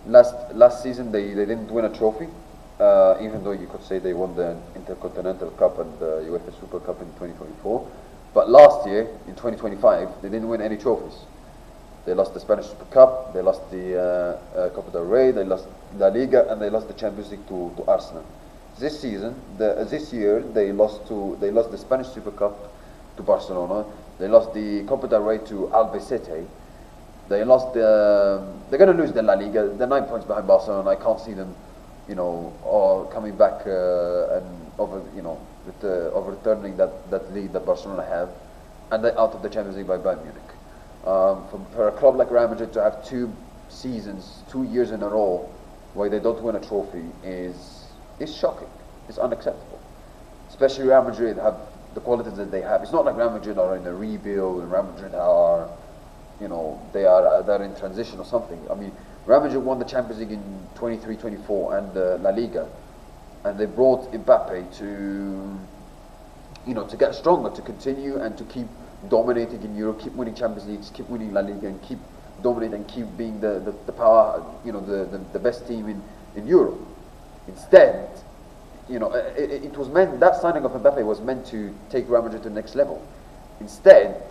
last season they didn't win a trophy, even though you could say they won the Intercontinental Cup and the UEFA Super Cup in 2024. But last year, in 2025, they didn't win any trophies. They lost the Spanish Super Cup, they lost the Copa del Rey, they lost La Liga, and they lost the Champions League to Arsenal. This year, they lost the Spanish Super Cup to Barcelona. They lost the Copa del Rey to Albacete. They're going to lose the La Liga. They're 9 points behind Barcelona. I can't see them, or coming back and overturning that lead that Barcelona have, and they're out of the Champions League by Bayern Munich. For a club like Real Madrid to have 2 years in a row where they don't win a trophy is shocking. It's unacceptable. Especially Real Madrid have the qualities that they have. It's not like Real Madrid are in a rebuild and Real Madrid are, they're in transition or something. I mean, Real Madrid won the Champions League in 23-24 and La Liga, and they brought Mbappe to get stronger, to continue and to keep dominating in Europe, keep winning Champions Leagues, keep winning La Liga, and keep dominating and keep being the power, the best team in Europe. Instead, it was meant, that signing of Mbappe was meant to take Real Madrid to the next level. Instead,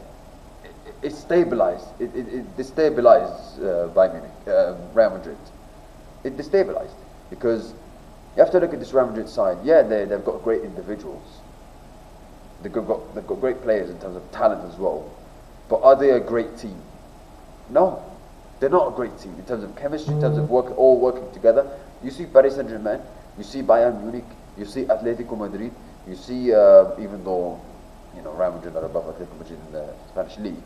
it stabilized. It destabilized Real Madrid. It destabilized because you have to look at this Real Madrid side. Yeah, they've got great individuals. They've got great players in terms of talent as well. But are they a great team? No, they're not a great team in terms of chemistry, in terms of all working together. You see Paris Saint-Germain, you see Bayern Munich, you see Atletico Madrid, you see even though Real Madrid are above Atletico Madrid in the Spanish league,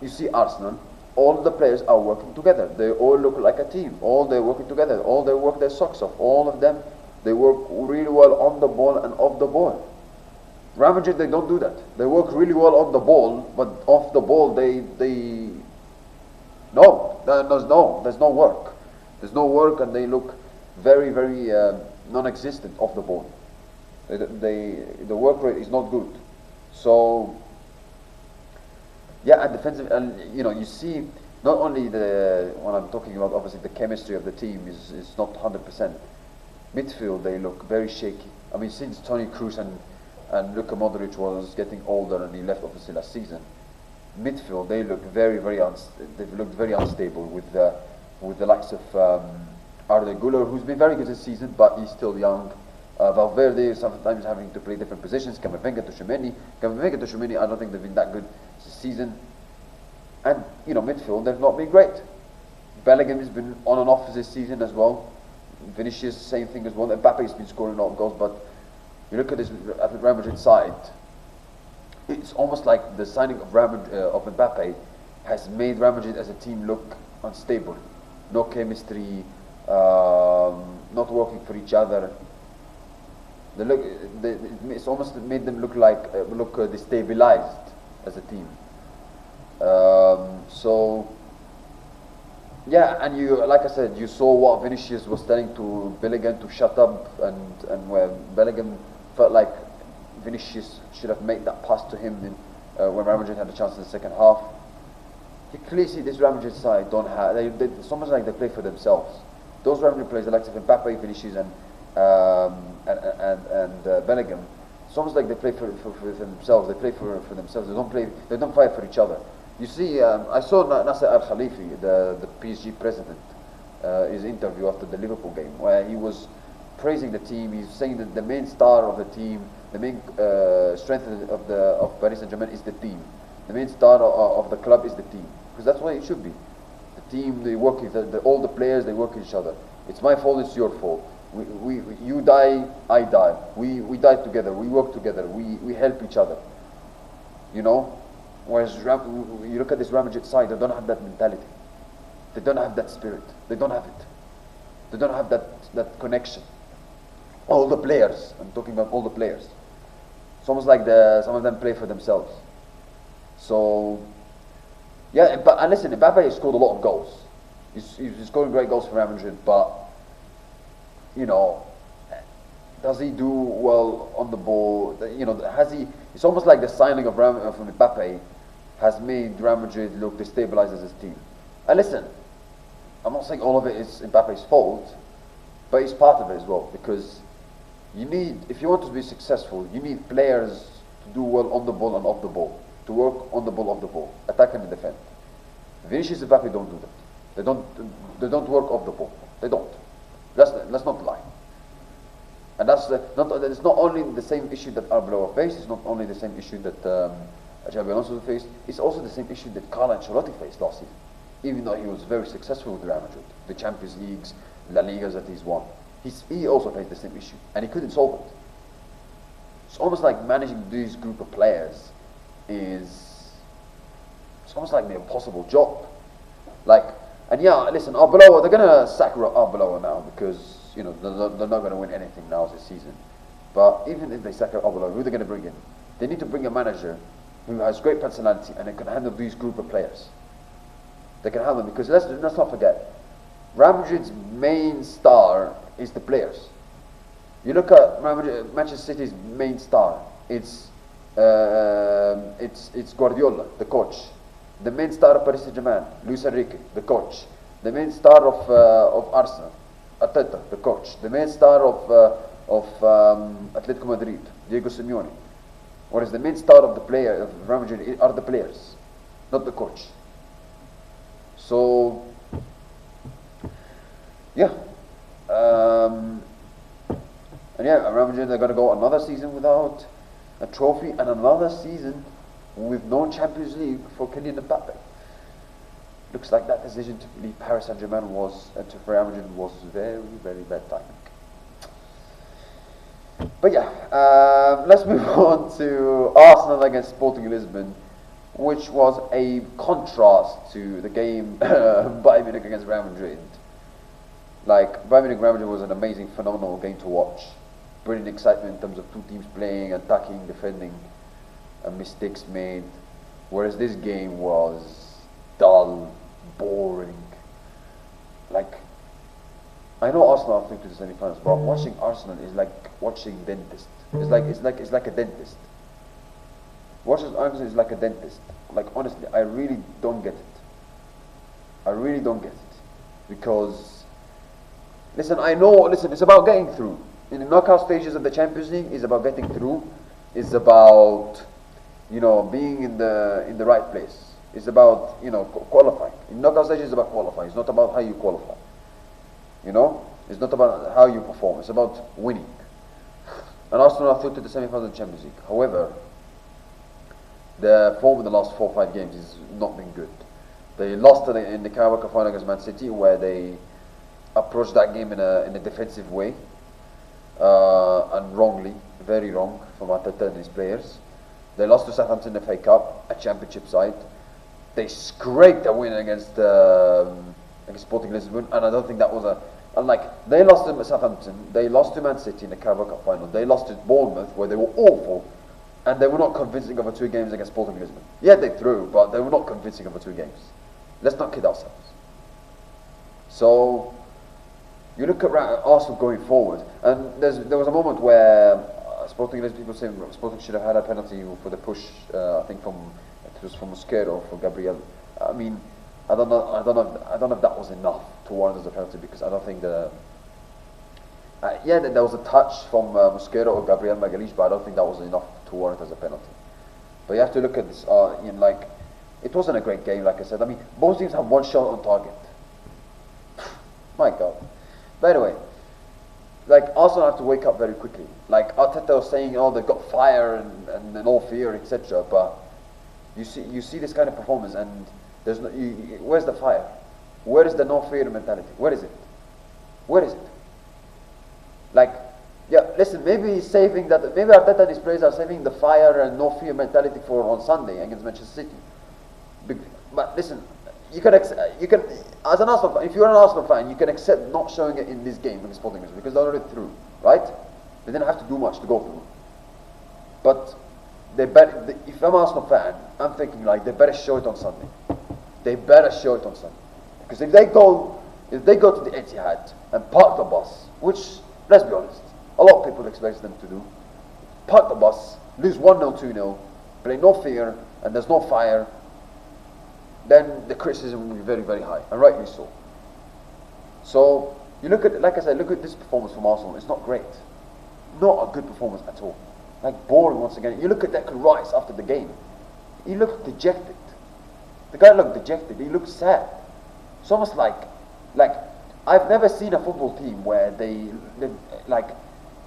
you see Arsenal. All the players are working together. They all look like a team. All they're working together. All they work their socks off. All of them, they work really well on the ball and off the ball. Real Madrid, they don't do that. They work really well on the ball, but off the ball, there's no work. There's no work, and they look very, very non-existent off the ball. The work rate is not good. So, yeah, and defensive, and you see, not only when I'm talking about, obviously the chemistry of the team is not 100%. Midfield, they look very shaky. I mean, since Toni Kroos and Luka Modric was getting older and he left obviously last season, midfield they look they've looked very unstable with the likes of Arda Güler, who's been very good this season, but he's still young. Valverde sometimes having to play different positions. Camavinga to Tchouaméni, I don't think they've been that good this season. And midfield, they've not been great. Bellingham has been on and off this season as well. Vinicius, same thing as well. Mbappe's been scoring a lot of goals, but you look at this Real Madrid side, it's almost like the signing of Mbappe has made Real Madrid as a team look unstable. No chemistry, not working for each other. It's almost made them look destabilized as a team. So yeah, and like I said, you saw what Vinicius was telling to Bellingham to shut up, and where Bellingham felt like Vinicius should have made that pass to him when Real Madrid had a chance in the second half. You clearly see this Real Madrid side don't have. It's almost like they play for themselves. Those Real Madrid players, the likes of Mbappe, Vinicius, and Bellingham, it's almost like they play for themselves. They play for themselves. They don't fight for each other. You see, I saw Nasser Al Khalifi, the PSG president, his interview after the Liverpool game, where he was praising the team. He's saying that the main star of the team, the main strength of Paris Saint-Germain is the team. The main star of the club is the team, because that's what it should be. The team, they work with all the players. They work with each other. It's my fault. It's your fault. You die, I die. We die together. We work together. We help each other. Whereas you look at this Real Madrid side, they don't have that mentality. They don't have that spirit. They don't have it. They don't have that connection. All the players, I'm talking about all the players. It's almost like some of them play for themselves. So, yeah, and listen, Mbappe has scored a lot of goals. He's scoring great goals for Real Madrid, but, does he do well on the ball? It's almost like the signing of Mbappe has made Real Madrid look destabilized as a team. And listen, I'm not saying all of it is Mbappe's fault, but it's part of it as well, because you need, if you want to be successful, you need players to do well on the ball and off the ball, to work on the ball, off the ball, attack and defend. Vinicius and Mbappe don't do that. They don't work off the ball. They don't. Let's not lie. And it's not only the same issue that Arbeloa faced. It's not only the same issue that Xabi Alonso faced. It's also the same issue that Carlo Ancelotti faced last season. Even though he was very successful with Real Madrid, the Champions Leagues, La Ligas that he's won, he also faced the same issue, and he couldn't solve it. It's almost like managing this group of players it's almost like the impossible job. Like, and yeah, listen, Arbeloa, they're gonna sack Arbeloa now because they're not gonna win anything now this season. But even if they sack Arbeloa, who are they gonna bring in? They need to bring a manager who has great personality and can handle these group of players. They can handle them, because let's not forget, Real Madrid's main star is the players. You look at Manchester City's main star. It's Guardiola, the coach. The main star of Paris Saint-Germain, Luis Enrique, the coach. The main star of Arsenal, Arteta, the coach. The main star of Atletico Madrid, Diego Simeone. Whereas the main star of Real Madrid are the players, not the coach. So, yeah. And yeah, Real Madrid, they're going to go another season without a trophy and another season with no Champions League for Kylian Mbappe. Looks like that decision to leave Paris Saint-Germain to Real Madrid was very, very bad timing. But yeah, let's move on to Arsenal against Sporting Lisbon, which was a contrast to the game Bayern Munich against Real Madrid. Like, Bayern Munich Real Madrid was an amazing, phenomenal game to watch. Brilliant excitement in terms of two teams playing, attacking, defending, and mistakes made. Whereas this game was dull, boring. Like, I know Arsenal are through to the semi-finals, but watching Arsenal is like watching dentist. It's like a dentist. Watching Arsenal is like a dentist. Like, honestly, I really don't get it. I really don't get it, because listen, it's about getting through. In the knockout stages of the Champions League, it's about getting through. It's about being in the right place. It's about qualifying. In knockout stages, it's about qualifying. It's not about how you qualify. It's not about how you perform. It's about winning. And Arsenal are through to the semi-finals of the Champions League. However, the form in the last 4 or 5 games has not been good. They lost in the Carabao Cup final against Man City, where they approached that game in a defensive way, and wrongly, very wrong from Arteta and his players. They lost to Southampton in the FA Cup, a championship side. They scraped a win against Sporting Lisbon, and I don't think that was they lost to Southampton, they lost to Man City in the Carabao Cup final, they lost to Bournemouth, where they were awful, and they were not convincing over 2 games against Sporting Lisbon. Yeah, they threw, but they were not convincing over 2 games. Let's not kid ourselves. So, you look at Arsenal going forward, and there was a moment where Sporting Lisbon, people saying Sporting should have had a penalty for the push. I think it was from Mosquero for Gabriel. I mean, I don't know if that was enough to warrant as a penalty, because I don't think there was a touch from Mosquero or Gabriel Magalhaes, but I don't think that was enough to warrant as a penalty. But you have to look at this. It wasn't a great game, like I said. I mean, both teams have 1 shot on target. My God. By the way, Arsenal have to wake up very quickly. Like Arteta was saying, they've got fire and no fear, etc. But you see this kind of performance, and there's no. Where's the fire? Where is the no fear mentality? Where is it? Where is it? Listen. Maybe he's saving that. Maybe Arteta and his players are saving the fire and no fear mentality for on Sunday against Manchester City. But listen, you can as an Arsenal fan, if you're an Arsenal fan, you can accept not showing it in this game against Sporting Lisbon, because they're already through, right? They didn't have to do much to go through. But if I'm an Arsenal fan, I'm thinking they better show it on Sunday. They better show it on Sunday, because if they go to the Etihad and park the bus, which, let's be honest, a lot of people expect them to do, park the bus, lose 1-0, 2-0, play no fear, and there's no fire, then the criticism will be very, very high, and rightly so. So you look at, like I said, look at this performance from Arsenal. It's not great, not a good performance at all. Like boring once again. You look at Declan Rice after the game. He looked dejected. The guy looked dejected. He looked sad. It's almost like I've never seen a football team where they like.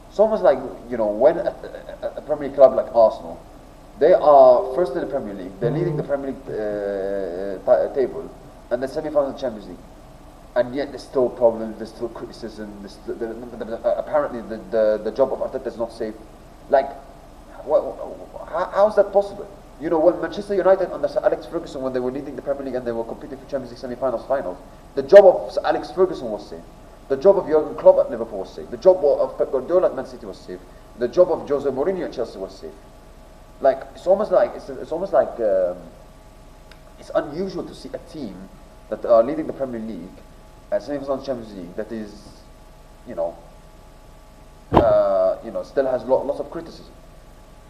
It's almost like, you know, when a Premier League club like Arsenal, they are first in the Premier League. They're leading the Premier League table, and they're semi-final of the Champions League. And yet there's still problems, there's still criticism, apparently the job of Arteta is not safe. Like, how is that possible? You know, when Manchester United under Sir Alex Ferguson, when they were leading the Premier League and they were competing for Champions League semi-finals, finals, the job of Sir Alex Ferguson was safe. The job of Jurgen Klopp at Liverpool was safe. The job of Pep Guardiola at Man City was safe. The job of Jose Mourinho at Chelsea was safe. Like, it's almost like it's unusual to see a team that are leading the Premier League and semi-finals Champions League that is, still has lots of criticism.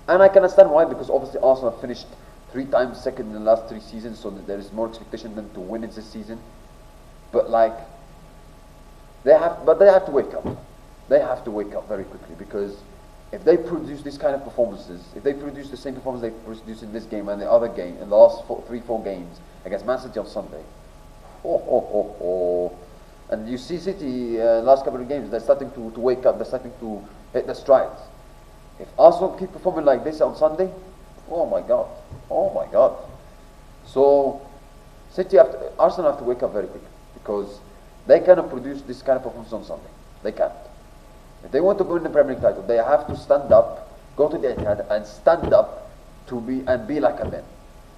And I can understand why, because obviously Arsenal have finished 3 times second in the last 3 seasons, so that there is more expectation than to win it this season. But like, they have to wake up. They have to wake up very quickly, because if they produce this kind of performances, if they produce the same performance they produced in this game and the other game, in the last 3-4 games against Man City on Sunday, and you see City last couple of games, they're starting to wake up, they're starting to hit their strides. If Arsenal keep performing like this on Sunday, oh my God. So Arsenal have to wake up very quickly, because they cannot produce this kind of performance on Sunday. They can't. If they want to win the Premier League title, they have to stand up, go to the Etihad and stand up be like a man,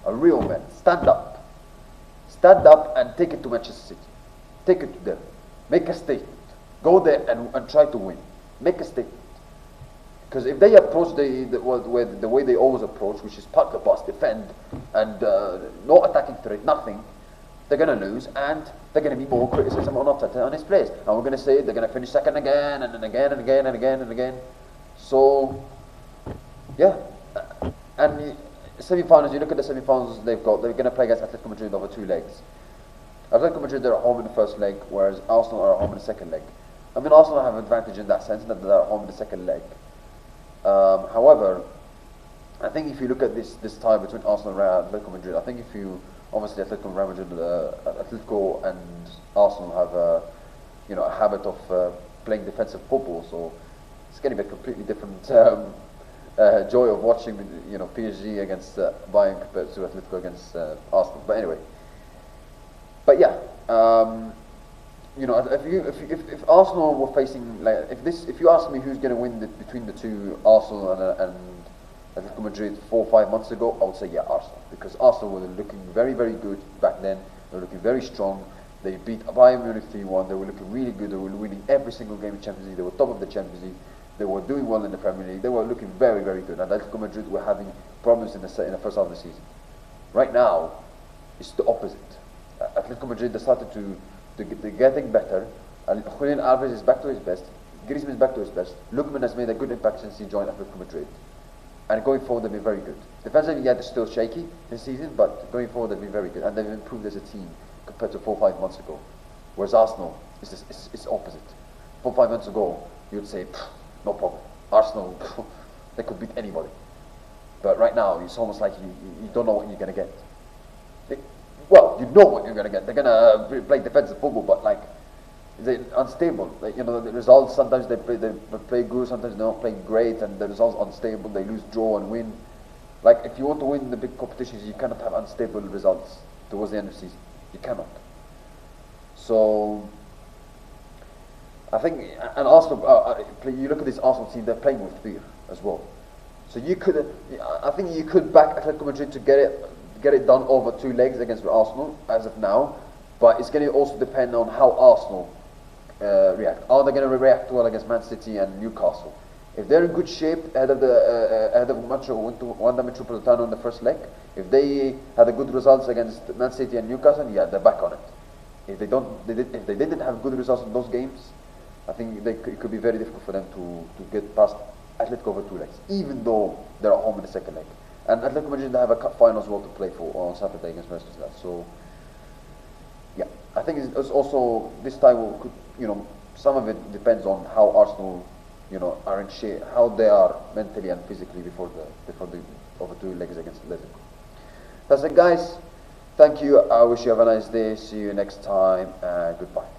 a real man. Stand up and take it to Manchester City. Take it to them. Make a statement. Go there and try to win. Make a statement. Because if they approach the way they always approach, which is park the bus, defend, and no attacking threat, nothing, they're going to lose, and they're going to be more criticism on Arteta and his players. And we're going to say they're going to finish second again, and then again, and again, and again, and again. So, yeah. And semi-finals, you look at the semi-finals they've got, they're going to play against Atletico Madrid over 2 legs. Atletico Madrid, they're at home in the first leg, whereas Arsenal are at home in the second leg. I mean, Arsenal have an advantage in that sense, that they're at home in the second leg. However, I think if you look at this tie between Arsenal and Atletico Madrid, I think if you, obviously Atletico and Real Madrid, Atletico and Arsenal have a habit of playing defensive football, so it's going to be a completely different joy of watching, PSG against Bayern compared to Atletico against Arsenal. But anyway, if Arsenal were facing, like, if you ask me who's going to win between the two, Arsenal and Atletico Madrid 4 or 5 months ago, I would say Arsenal, because Arsenal were looking very, very good back then. They were looking very strong. They beat Bayern Munich 3-1. They were looking really good. They were winning every single game in Champions League. They were top of the Champions League. They were doing well in the Premier League. They were looking very, very good. And Atletico Madrid were having problems in the first half of the season. Right now, it's the opposite. Atletico Madrid, they started they're getting better. Julian Alvarez is back to his best. Griezmann is back to his best. Lookman has made a good impact since he joined Atletico Madrid. And going forward, they've been very good. Defensively, they're still shaky this season, but going forward, they've been very good. And they've improved as a team compared to 4 or 5 months ago. Whereas Arsenal, it's opposite. 4 or 5 months ago, you would say, no problem. Arsenal, they could beat anybody. But right now, it's almost like you don't know what you're going to get. You know what you're going to get. They're going to play defensive football, but like, they're unstable. Like, the results, sometimes they play good, sometimes they're not playing great, and the results unstable. They lose, draw, and win. Like, if you want to win the big competitions, you cannot have unstable results towards the end of the season. You cannot. So, I think, and Arsenal, you look at this Arsenal team, they're playing with fear as well. So I think you could back Atletico Madrid to get it done over 2 legs against Arsenal as of now, but it's going to also depend on how Arsenal react. Are they going to react well against Man City and Newcastle? If they're in good shape ahead of Wanda Metropolitano in the first leg, if they had a good results against Man City and Newcastle, they're back on it. If they didn't have good results in those games, I think it could be very difficult for them to get past Atletico over 2 legs, even though they're at home in the second leg. And Atletico Madrid, they have a cup final as well to play for on Saturday against Real Sociedad. So, I think it's also, this tie you know, some of it depends on how Arsenal, you know, are in shape, how they are mentally and physically before the over 2 legs against Liverpool. That's it, guys. Thank you. I wish you have a nice day. See you next time, and goodbye.